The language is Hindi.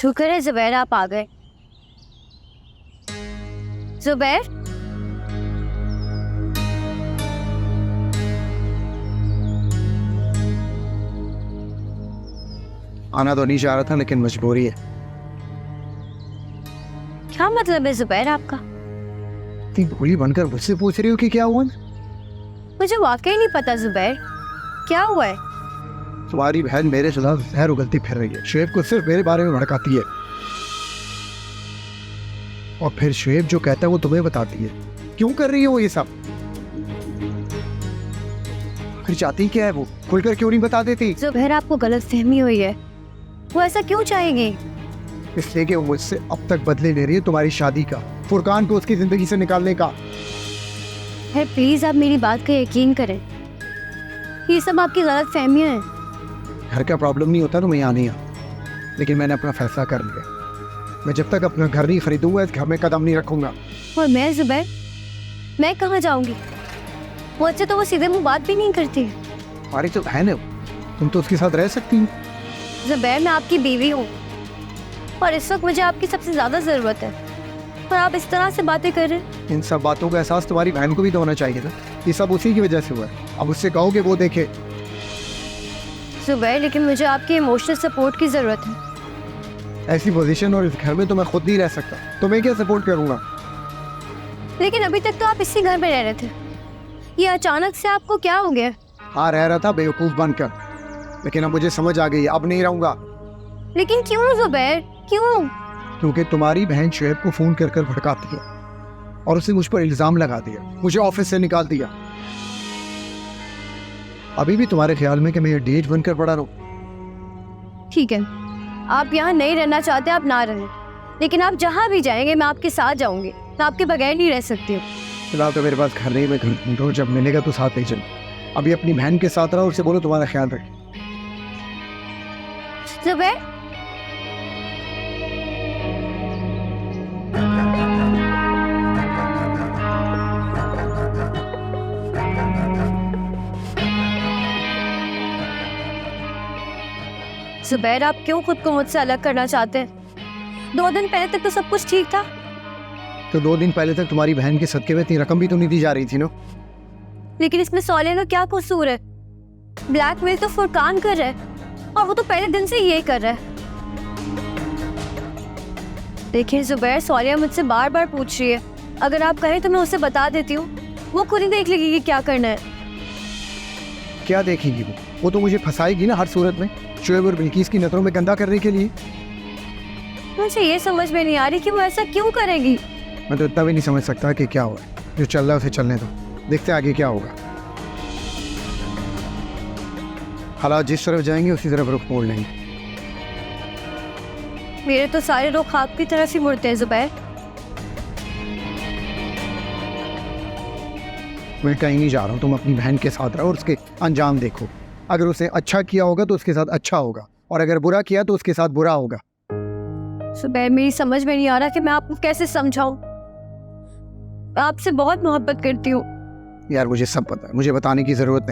शुक्र है जुबैर आप आ गए। जुबैर, आना तो नहीं चाह रहा था लेकिन मजबूरी है। क्या मतलब है जुबैर आपका? इतनी भोली बनकर मुझसे पूछ रही हो कि क्या हुआ? मुझे वाकई नहीं पता जुबैर, क्या हुआ है? तुम्हारी बहन मेरे खिलाफ जहर उगलती फिर रही है। शुएब को सिर्फ मेरे बारे में भड़काती है और फिर शुएब जो कहता है वो तुम्हें बताती है। क्यों कर रही है वो ये सब? फिर चाहती क्या है वो? खुलकर क्यों नहीं बता देती? जुबैर, आपको गलतफहमी हुई है। वो ऐसा क्यों चाहेगी? इसलिए कि वो मुझसे अब तक बदले ले रही है तुम्हारी शादी का, फुरकान को उसकी जिंदगी से निकालने का। है प्लीज आप मेरी बात का यकीन करें, ये सब आपकी गलतफहमियां हैं। घर का प्रॉब्लम नहीं होता तो मैं यहाँ नहीं आ, लेकिन मैंने अपना फैसला कर लिया। मैं जब तक अपना घर नहीं खरीदूंगा इस घर में कदम नहीं रखूंगा। और मैं जुबैर, मैं कहाँ जाऊंगी? मुझसे तो वो सीधे मुंह बात भी नहीं करती है। हमारी तो बहन है वो, तुम तो उसके साथ रह सकती हो। जुबैर, मैं आपकी बीवी हूँ और इस वक्त मुझे आपकी सबसे ज्यादा जरूरत है, और आप इस तरह से बातें कर रहे हैं। इन सब बातों का एहसास तुम्हारी बहन को भी तो होना चाहिए था। ये सब उसी की वजह से हुआ है। अब उससे कहो कि वो देखे। जुबैर, लेकिन मुझे आपके इमोशनल सपोर्ट की जरूरत है। ऐसी पोजीशन और इस घर में तो मैं खुद नहीं रह सकता, तुम्हें क्या सपोर्ट करूंगा? लेकिन अभी तक तो आप इसी घर में रह रहे थे, ये अचानक से आपको क्या हो गया? हाँ, रह रहा था बेवकूफ बनकर, लेकिन अब मुझे समझ आ गई, अब नहीं रहूंगा। लेकिन क्यों जुबैर, क्यों? क्योंकि तुम्हारी बहन शुएब को फोन कर कर भड़काती है और उसने मुझ पर इल्जाम लगा दिया, मुझे ऑफिस से निकाल दिया। अभी भी तुम्हारे ख्याल में कि मैं ये डेट बनकर पड़ा रहूं? ठीक है, आप यहाँ नहीं रहना चाहते, आप ना रहें, लेकिन आप जहाँ भी जाएंगे मैं आपके साथ जाऊंगी। मैं आपके बगैर नहीं रह सकती हूँ। फिलहाल तो मेरे पास घर नहीं, मैं घर ढूंढ रहा हूं, जब मिलेगा तो साथ ले चलो। अभी अपनी बहन के साथ रहो, उससे बोलो तुम्हारा ख्याल रखे। जुबैर, जुबैर, आप क्यों खुद को मुझसे अलग करना चाहते हैं? 2 दिन पहले तक तो सब कुछ ठीक था। तो 2 दिन पहले तक तुम्हारी बहन के सदके में इतनी रकम भी तो नहीं दी जा रही थी ना? लेकिन इसमें सौलिया का क्या कसूर है? ब्लैकमेल तो फुरकान कर रहा है और वो तो पहले दिन से यही कर रहा है। देखिए जुबैर, सौलिया मुझसे बार बार पूछ रही है, अगर आप कहें तो मैं उसे बता देती हूँ, वो खुद ही देख लेगी कि क्या करना है। क्या देखेगी वो तो मुझे फंसाएगी ना हर सूरत में, शुएब और बिल्किस की नजरों में गंदा करने के लिए। मुझे ये समझ में नहीं आ रही कि वो ऐसा क्यों करेगी। मैं तो इतना भी नहीं समझ सकता कि क्या हुआ है। जो चल रहा है उसे चलने दो, देखते हैं आगे क्या होगा। हालात जिस तरफ जाएंगे उसी तरफ रुख मोड़ लेंगे। मेरे तो सारे रुख आपकी तरफ ही मुड़ते हैं जुबैर। मैं कहीं नहीं जा रहा हूँ, तुम अपनी बहन के साथ रहो और उसके अंजाम देखो। अगर उसने अच्छा किया होगा तो उसके साथ अच्छा होगा, और अगर बुरा किया तो उसके साथ बुरा होगा। जुबैर, मेरी समझ में नहीं आ रहा कि मैं आपको कैसे समझाऊं। मैं आपसे बहुत मोहब्बत करती हूँ। यार मुझे सब पता है, मुझे बताने की जरूरत नहीं।